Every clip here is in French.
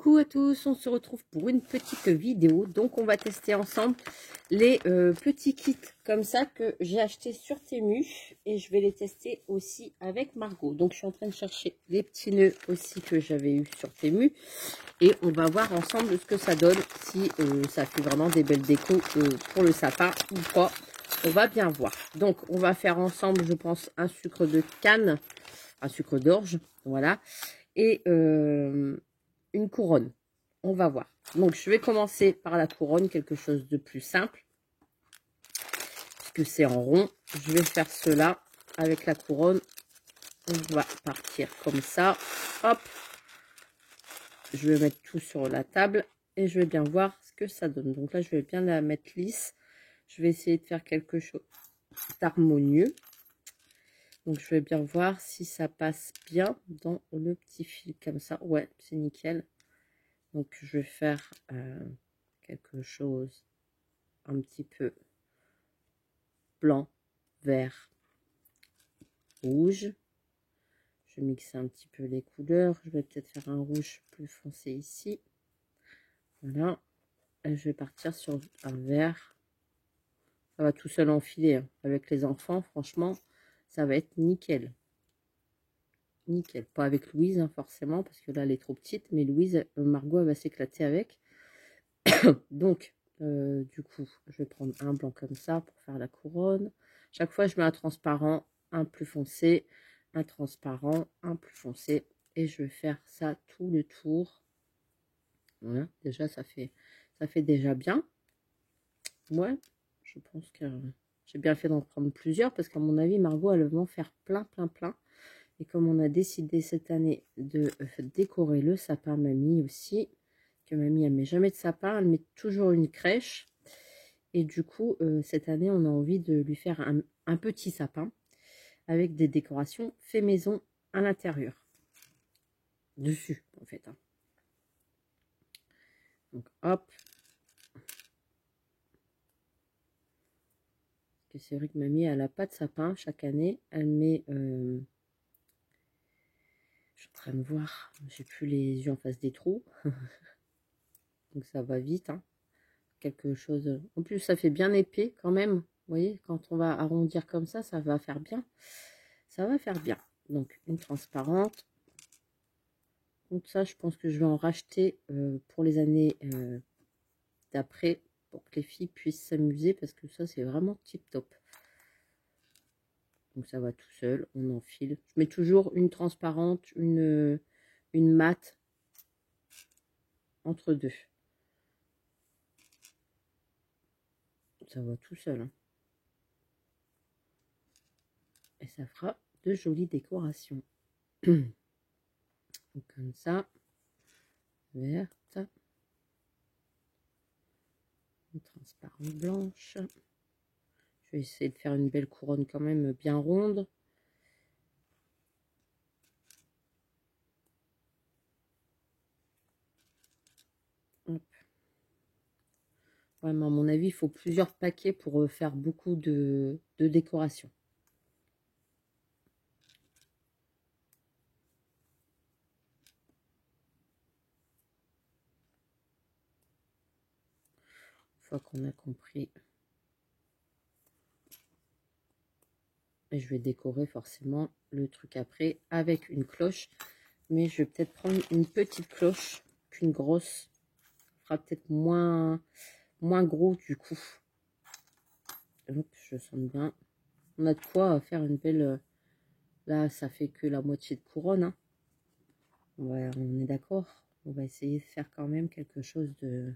Coucou à tous, on se retrouve pour une petite vidéo. Donc on va tester ensemble les petits kits comme ça que j'ai acheté sur Temu. Et je vais les tester aussi avec Margot. Donc je suis en train de chercher les petits nœuds aussi que j'avais eu sur Temu. Et on va voir ensemble ce que ça donne, si ça fait vraiment des belles décos pour le sapin ou pas. On va bien voir. Donc on va faire ensemble, je pense, un sucre de canne, un sucre d'orge, voilà. Et une couronne. On va voir. Donc, je vais commencer par la couronne, quelque chose de plus simple. Puisque c'est en rond. Je vais faire cela avec la couronne. On va partir comme ça. Hop. Je vais mettre tout sur la table. Et je vais bien voir ce que ça donne. Donc là, je vais bien la mettre lisse. Je vais essayer de faire quelque chose d'harmonieux. Donc, je vais bien voir si ça passe bien dans le petit fil comme ça. Ouais, c'est nickel. Donc, je vais faire quelque chose un petit peu blanc, vert, rouge. Je vais mixer un petit peu les couleurs. Je vais peut-être faire un rouge plus foncé ici. Voilà. Et je vais partir sur un vert. Ça va tout seul enfiler. Hein. Avec les enfants, franchement, ça va être nickel. Nickel. Pas avec Louise, hein, forcément, parce que là, elle est trop petite. Mais Louise, Margot, elle va s'éclater avec. Donc, du coup, je vais prendre un blanc comme ça pour faire la couronne. Chaque fois, je mets un transparent, un plus foncé, un transparent, un plus foncé. Et je vais faire ça tout le tour. Voilà, déjà, ça fait déjà bien. Ouais, je pense que j'ai bien fait d'en prendre plusieurs parce qu'à mon avis, Margot, elle va en faire plein, plein, plein. Et comme on a décidé cette année de décorer le sapin mamie aussi, que mamie, elle met jamais de sapin, elle met toujours une crèche. Et du coup, cette année, on a envie de lui faire un petit sapin avec des décorations fait maison à l'intérieur. Dessus, en fait. Hein. Donc, hop. C'est vrai que mamie, elle n'a pas de sapin chaque année. Elle met... je suis en train de voir. J'ai plus les yeux en face des trous. Donc, ça va vite. Hein. Quelque chose... En plus, ça fait bien épais quand même. Vous voyez, quand on va arrondir comme ça, ça va faire bien. Ça va faire bien. Donc, une transparente. Donc ça, je pense que je vais en racheter pour les années d'après, pour que les filles puissent s'amuser, parce que ça, c'est vraiment tip top. Donc ça va tout seul, on enfile. Je mets toujours une transparente, une mate entre deux. Ça va tout seul. Hein. Et ça fera de jolies décorations. Donc comme ça, verte, une transparente blanche. Je vais essayer de faire une belle couronne quand même bien ronde. Hop. Ouais, mais à mon avis, il faut plusieurs paquets pour faire beaucoup de décoration. Une fois qu'on a compris. Et je vais décorer forcément le truc après avec une cloche. Mais je vais peut-être prendre une petite cloche qu'une grosse. Ça fera peut-être moins gros du coup. Donc je sens bien. On a de quoi faire une belle... Là, ça fait que la moitié de couronne. Hein. Ouais, on est d'accord. On va essayer de faire quand même quelque chose de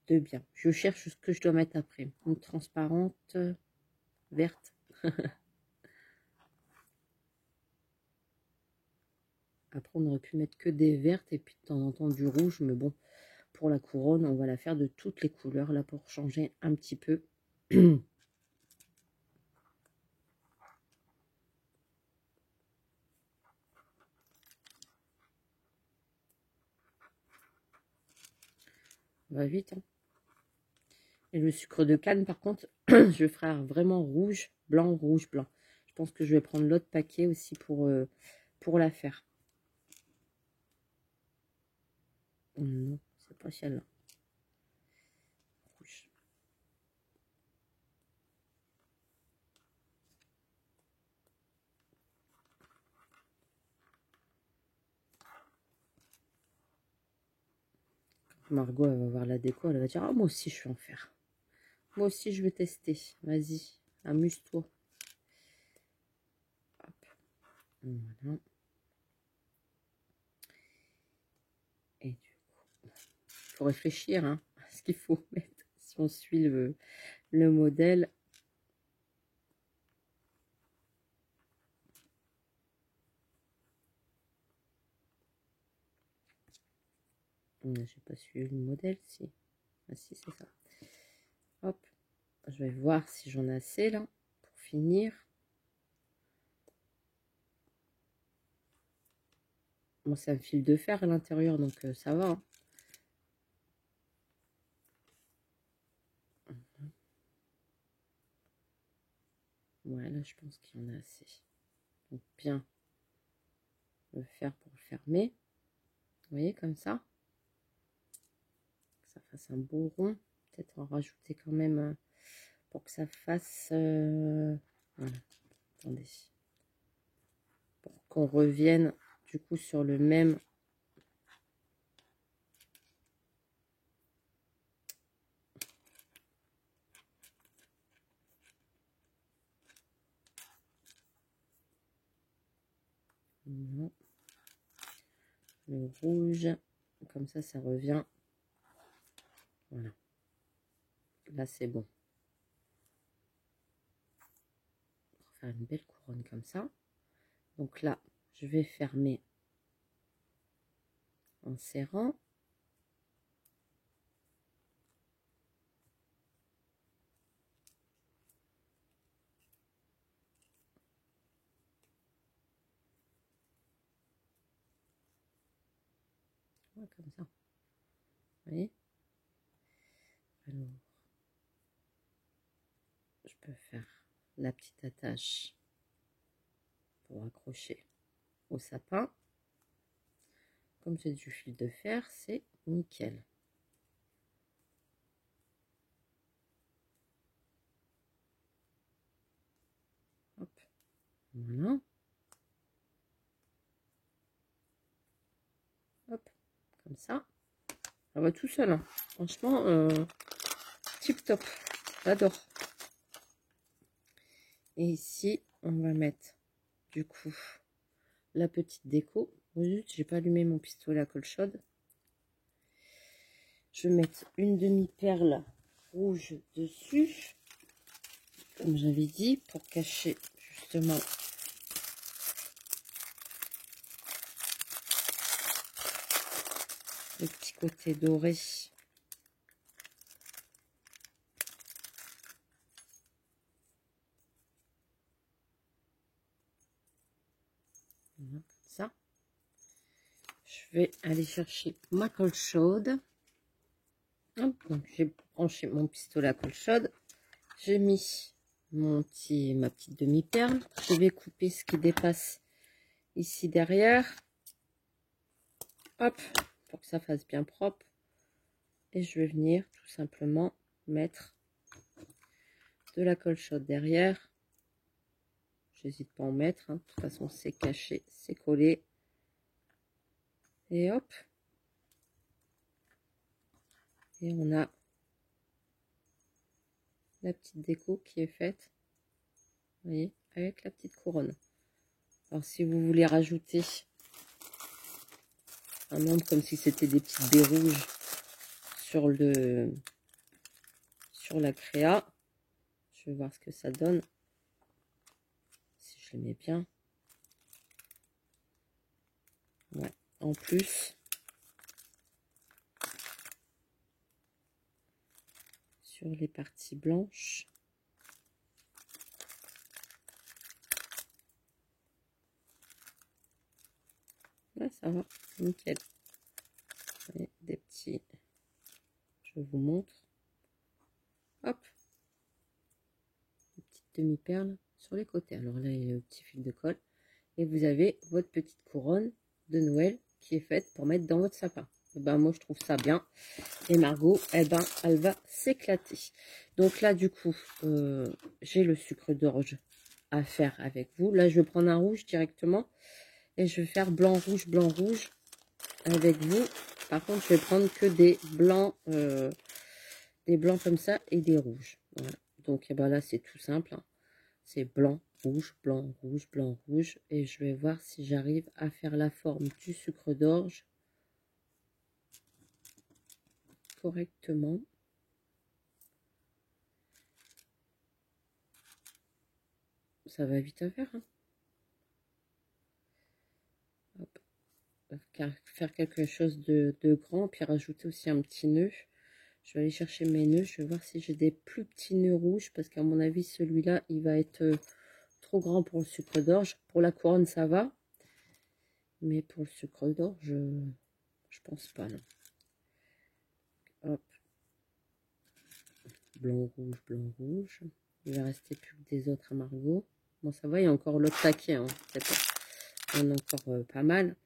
bien. Je cherche ce que je dois mettre après. Une transparente verte. Après, on aurait pu mettre que des vertes et puis de temps en temps du rouge. Mais bon, pour la couronne, on va la faire de toutes les couleurs là pour changer un petit peu. On va vite. Hein. Et le sucre de canne, par contre, je ferai vraiment rouge, blanc, rouge, blanc. Je pense que je vais prendre l'autre paquet aussi pour la faire. Non, c'est pas celle-là. Rouge. Margot, elle va voir la déco, elle va dire, ah, moi aussi je vais en faire. Moi aussi je vais tester. Vas-y, amuse-toi. Voilà. Et du coup, il faut réfléchir hein, à ce qu'il faut mettre si on suit le modèle. J'ai pas suivi le modèle, si. Ah si, c'est ça. Hop, je vais voir si j'en ai assez là pour finir. Bon, c'est un fil de fer à l'intérieur, donc ça va. Hein. Ouais, là, je pense qu'il y en a assez. Donc, bien le faire pour le fermer. Vous voyez, comme ça. Que ça fasse un beau rond. Peut-être en rajouter quand même pour que ça fasse... voilà, attendez. Pour qu'on revienne du coup sur le même... Non. Le rouge, comme ça revient. Voilà. Là, c'est bon. On va faire une belle couronne comme ça. Donc là, je vais fermer en serrant. Ouais, comme ça. Vous voyez? Alors, je peux faire la petite attache pour accrocher au sapin. Comme c'est du fil de fer, c'est nickel. Hop, voilà. Hop, comme ça. Ça va tout seul. Hein. Franchement, tip top. J'adore. Et ici, on va mettre du coup la petite déco. Oh zut, j'ai pas allumé mon pistolet à colle chaude. Je vais mettre une demi-perle rouge dessus, comme j'avais dit, pour cacher justement le petit côté doré. Voilà, comme ça. Je vais aller chercher ma colle chaude. Hop, donc j'ai branché mon pistolet à colle chaude. J'ai mis ma petite demi-perle. Je vais couper ce qui dépasse ici derrière. Hop, pour que ça fasse bien propre. Et je vais venir tout simplement mettre de la colle chaude derrière. J'hésite pas à en mettre. Hein. De toute façon, c'est caché, c'est collé. Et hop. Et on a la petite déco qui est faite. Vous voyez, avec la petite couronne. Alors, si vous voulez rajouter un nombre comme si c'était des petites baies rouges sur la créa, je vais voir ce que ça donne. Si je les mets bien. Ouais, en plus. Sur les parties blanches. Là, ça va, nickel. Et des petits, je vous montre. Hop, des petites demi-perles sur les côtés. Alors là, il y a le petit fil de colle. Et vous avez votre petite couronne de Noël qui est faite pour mettre dans votre sapin. Eh ben, moi, je trouve ça bien. Et Margot, eh ben, elle va s'éclater. Donc là, du coup, j'ai le sucre d'orge à faire avec vous. Là, je vais prendre un rouge directement. Et je vais faire blanc, rouge avec vous. Par contre, je vais prendre que des blancs comme ça et des rouges. Voilà. Donc, eh ben là, c'est tout simple. Hein. C'est blanc, rouge, blanc, rouge, blanc, rouge. Et je vais voir si j'arrive à faire la forme du sucre d'orge correctement. Ça va vite à faire. Hein. Hop. Faire quelque chose de grand, puis rajouter aussi un petit nœud. Je vais aller chercher mes nœuds. Je vais voir si j'ai des plus petits nœuds rouges, parce qu'à mon avis, celui-là, il va être trop grand pour le sucre d'orge. Pour la couronne, ça va. Mais pour le sucre d'orge, je pense pas, non. Hop. Blanc, rouge, blanc, rouge. Il va rester plus que des autres à Margot. Bon, ça va, il y a encore l'autre paquet. Hein. Il y en a encore pas mal.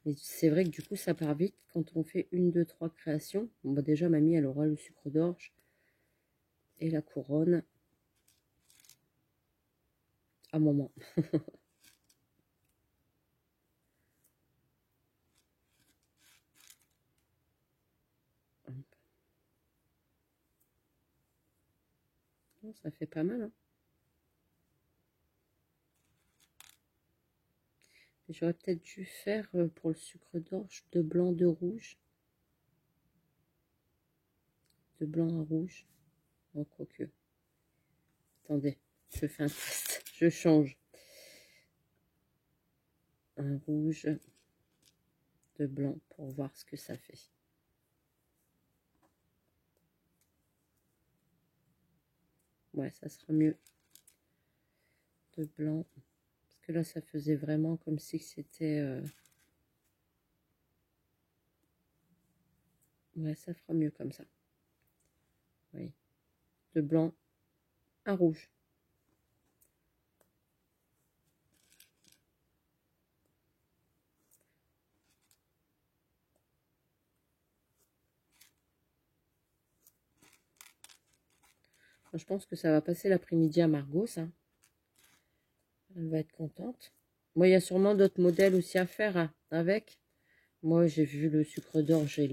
Mais c'est vrai que du coup, ça part vite quand on fait 1, 2, 3 créations. Bon, bah déjà, mamie, elle aura le sucre d'orge et la couronne. À moment. Ça fait pas mal. Hein. J'aurais peut-être dû faire pour le sucre d'orge de blanc, de rouge. De blanc à rouge. Oh, quoique. Attendez, je fais un test. Je change. Un rouge de blanc pour voir ce que ça fait. Ouais, ça sera mieux. De blanc. Parce que là, ça faisait vraiment comme si c'était... Ouais, ça fera mieux comme ça. Oui. De blanc à rouge. Je pense que ça va passer l'après-midi à Margot, ça. Elle va être contente. Moi, il y a sûrement d'autres modèles aussi à faire hein, avec. Moi, j'ai vu le sucre d'orge et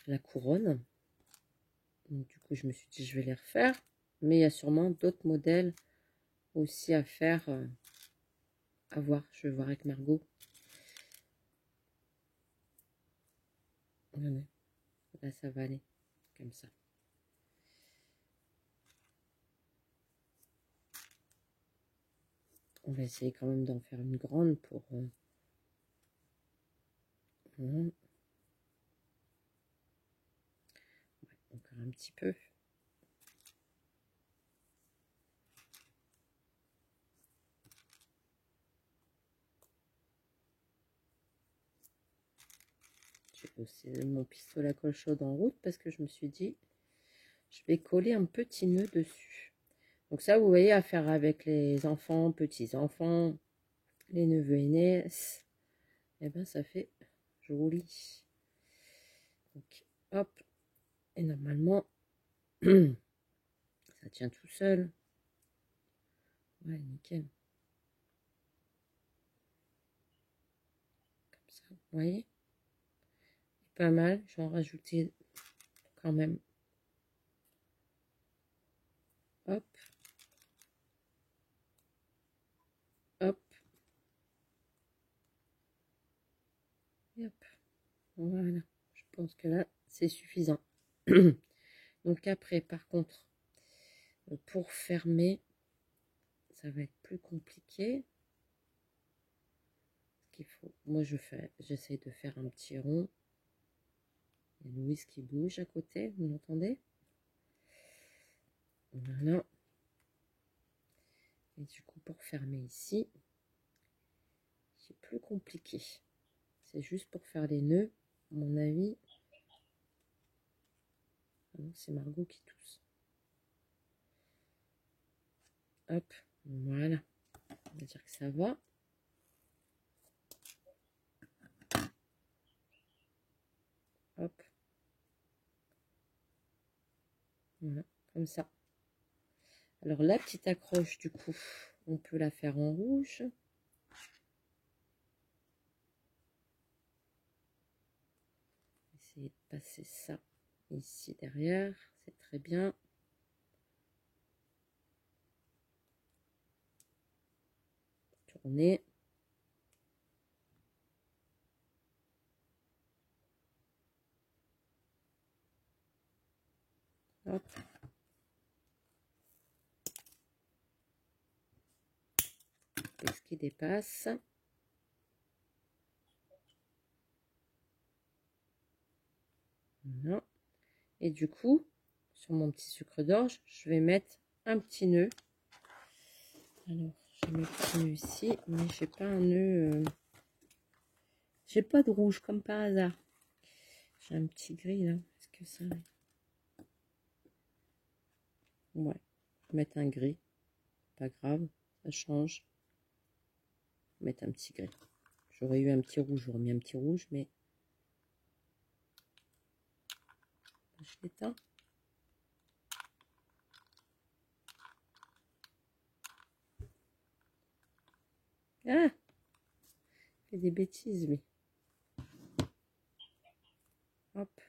la couronne. Donc, du coup, je me suis dit, je vais les refaire. Mais il y a sûrement d'autres modèles aussi à faire. À voir. Je vais voir avec Margot. Voilà. Là, ça va aller. Comme ça. On va essayer quand même d'en faire une grande pour... Voilà. Encore un petit peu. J'ai posé mon pistolet à colle chaude en route parce que je me suis dit, je vais coller un petit nœud dessus. Donc ça, vous voyez, à faire avec les enfants, petits-enfants, les neveux et nièces. Et ben, ça fait joli. Donc, hop. Et normalement, ça tient tout seul. Ouais, nickel. Comme ça, vous voyez. Pas mal. J'en rajoutais quand même. Hop. Hop. Et hop. Voilà. Je pense que là, c'est suffisant. Donc après, par contre, pour fermer, ça va être plus compliqué. Qu'il faut, moi j'essaie de faire un petit rond. Il y a Louise qui bouge à côté, vous l'entendez? Voilà. Et du coup, pour fermer ici, c'est plus compliqué. C'est juste pour faire les nœuds, à mon avis. Ah non, c'est Margot qui tousse. Hop, voilà. On va dire que ça va. Hop. Voilà, comme ça. Alors la petite accroche, du coup, on peut la faire en rouge. Essayer de passer ça ici derrière, c'est très bien. Tourner. Hop. Et ce qui dépasse. Voilà. Et du coup, sur mon petit sucre d'orge, je vais mettre un petit nœud. Alors, j'ai mes petits nœuds ici, mais j'ai pas un nœud. J'ai pas de rouge comme par hasard. J'ai un petit gris là. Est-ce que ça. Ouais, mettre un gris. Pas grave, ça change. Mettre un petit gris. J'aurais eu un petit rouge, j'aurais mis un petit rouge, mais. Je l'éteins. Ah! Il fait des bêtises, lui. Hop.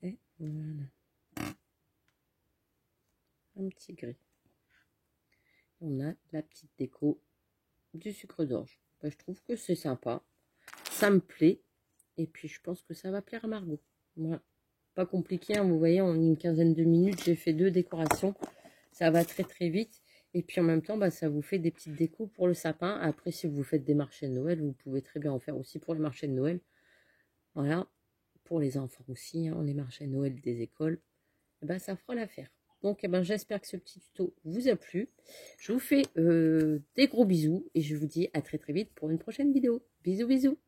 Et voilà. Un petit gris. On a la petite déco du sucre d'orge. Ben, je trouve que c'est sympa. Ça me plaît. Et puis, je pense que ça va plaire à Margot. Voilà. Pas compliqué, hein, vous voyez, en une quinzaine de minutes, j'ai fait 2 décorations. Ça va très très vite. Et puis en même temps, bah, ça vous fait des petites décos pour le sapin. Après, si vous faites des marchés de Noël, vous pouvez très bien en faire aussi pour les marchés de Noël. Voilà, pour les enfants aussi, hein, les marchés de Noël des écoles. Et ben, ça fera l'affaire. Donc, eh ben, j'espère que ce petit tuto vous a plu. Je vous fais des gros bisous et je vous dis à très très vite pour une prochaine vidéo. Bisous, bisous.